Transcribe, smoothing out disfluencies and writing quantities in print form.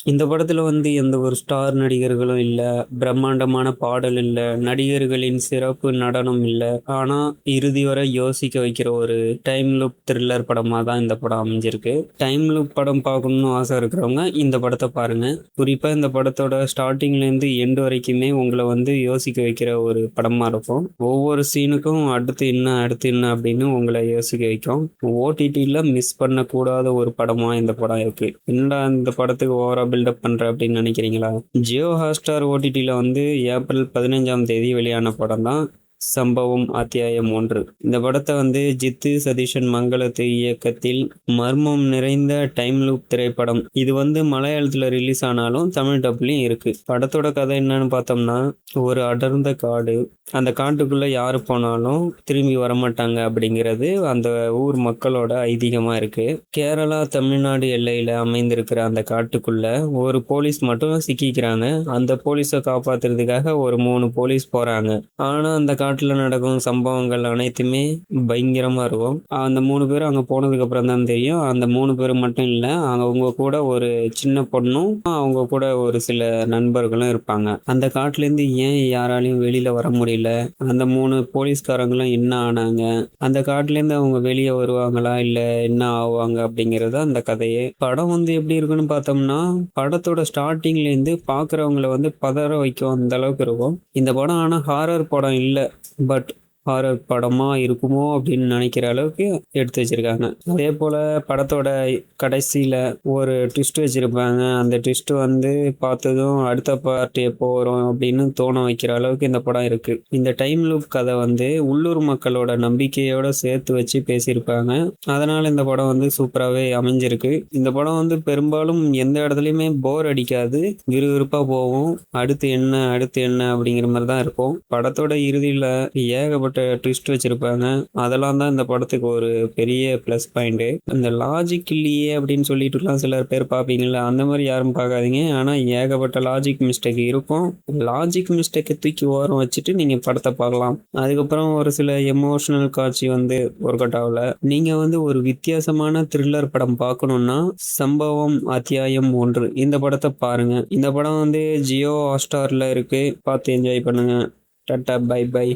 இந்த படத்துல வந்து எந்த ஒரு ஸ்டார் நடிகர்களும் இல்ல. பிரம்மாண்டமான பாடல் இல்ல. நடிகர்களின் சிறப்பு நடனம் இல்ல. ஆனா, இறுதி வரை யோசிக்க வைக்கிற ஒரு டைம் லூப் த்ரில்லர் படமா தான் இந்த படம் அமைஞ்சிருக்கு. டைம் லூப் படம் பார்க்கணும்னு ஆசை இருக்கிறவங்க இந்த படத்த பாருங்க. குறிப்பா இந்த படத்தோட ஸ்டார்ட்டிங்லேருந்து எண்ட் வரைக்குமே உங்கள வந்து யோசிக்க வைக்கிற ஒரு படமா இருக்கும். ஒவ்வொரு சீனுக்கும் அடுத்து என்ன அப்படின்னு உங்கள யோசிக்க வைக்கும். ஓடிடில மிஸ் பண்ணக்கூடாத ஒரு படமா இந்த படம் இருக்கு. என்னடா இந்த படத்துக்கு ஓவரா பில்டப் பண்ற அப்படின்னு நினைக்கிறீங்களா? ஜியோ ஹாட்ஸ்டார் ஓடிடில வந்து ஏப்ரல் 15ஆம் தேதி வெளியான படம் தான் சம்பவம் அத்தியாயம் 1. இந்த படத்தை வந்து ஜித்து சதீஷன் மங்களத்து இயக்கத்தில் மர்மம் நிறைந்த டைம் லூப் திரைப்படம். இது வந்து மலையாளத்துல ரிலீஸ் ஆனாலும் தமிழ் டப்லயும் இருக்கு. படத்தோட கதை என்னன்னு பார்த்தோம்னா, ஒரு அடர்ந்த காடு. அந்த காட்டுக்குள்ள யாரு போனாலும் திரும்பி வரமாட்டாங்க அப்படிங்கிறது அந்த ஊர் மக்களோட ஐதீகமா இருக்கு. கேரளா தமிழ்நாடு எல்லையில அமைந்திருக்கிற அந்த காட்டுக்குள்ள ஒரு போலீஸ் மட்டும் சிக்கிக்கிறாங்க. அந்த போலீஸை காப்பாத்துறதுக்காக ஒரு 3 போலீஸ் போறாங்க. ஆனா அந்த காட்டுல நடக்கும் சம்பவங்கள் அனைத்துமே பயங்கரமா இருக்கும். அந்த 3 பேரும் அங்க போனதுக்கு அப்புறம் தான் தெரியும். அந்த 3 பேரும் மட்டும் இல்ல, அவங்க கூட ஒரு சின்ன பொண்ணும் அவங்க கூட ஒரு சில நண்பர்களும் இருப்பாங்க. அந்த காட்டுல இருந்து ஏன் யாராலையும் வெளியில வர முடியல, அந்த 3 போலீஸ்காரங்களும் என்ன ஆனாங்க, அந்த காட்டுல இருந்து அவங்க வெளியே வருவாங்களா இல்ல என்ன ஆவாங்க அப்படிங்கறது அந்த கதையே. படம் வந்து எப்படி இருக்குன்னு பார்த்தோம்னா, படத்தோட ஸ்டார்டிங்ல இருந்து பாக்குறவங்களை வந்து பதற வைக்கும் அந்த அளவுக்கு இருக்கும் இந்த படம். ஆனா ஹாரர் படம் இல்ல, பட் ஹாரர் படமா இருக்குமோ அப்படின்னு நினைக்கிற அளவுக்கு எடுத்து வச்சிருக்காங்க. அதே போல படத்தோட கடைசியில ஒரு ட்விஸ்ட் வச்சிருப்பாங்க. அந்த ட்விஸ்ட் வந்து பார்த்ததும் அடுத்த பார்ட் எப்போ வரும் அப்படின்னு தோண வைக்கிற அளவுக்கு இந்த படம் இருக்கு. இந்த டைம் லூப் கதை வந்து உள்ளூர் மக்களோட நம்பிக்கையோட சேர்த்து வச்சு பேசியிருப்பாங்க. அதனால இந்த படம் வந்து சூப்பராகவே அமைஞ்சிருக்கு. இந்த படம் வந்து பெரும்பாலும் எந்த இடத்துலையுமே போர் அடிக்காது. விறுவிறுப்பா போகும். அடுத்து என்ன அப்படிங்கிற மாதிரி தான் இருக்கும். படத்தோட இறுதியில ஏகப்பட்ட ட்விஸ்ட் வச்சிருப்பாங்க. அதெல்லாம் தான் இந்த படத்துக்கு ஒரு பெரிய ப்ளஸ் பாயிண்ட். இந்த லாஜிக் இல்லையே அப்படின்னு சொல்லிட்டுலாம் சிலர் பேர் பார்ப்பீங்களா, அந்த மாதிரி யாரும் பார்க்காதீங்க. ஆனால் ஏகப்பட்ட லாஜிக் மிஸ்டேக் இருக்கும். லாஜிக் மிஸ்டேக்கை தூக்கி ஓரம் வச்சுட்டு நீங்கள் படத்தை பார்க்கலாம். அதுக்கப்புறம் ஒரு சில எமோஷனல் காட்சி வந்து ஒர்க் அவுட் ஆகல. நீங்கள் வந்து ஒரு வித்தியாசமான த்ரில்லர் படம் பார்க்கணுன்னா சம்பவம் அத்தியாயம் 1 இந்த படத்தை பாருங்க. இந்த படம் வந்து ஜியோ ஹாட்ஸ்டாரில் இருக்கு. பார்த்து என்ஜாய் பண்ணுங்க. டாட்டா பை பை.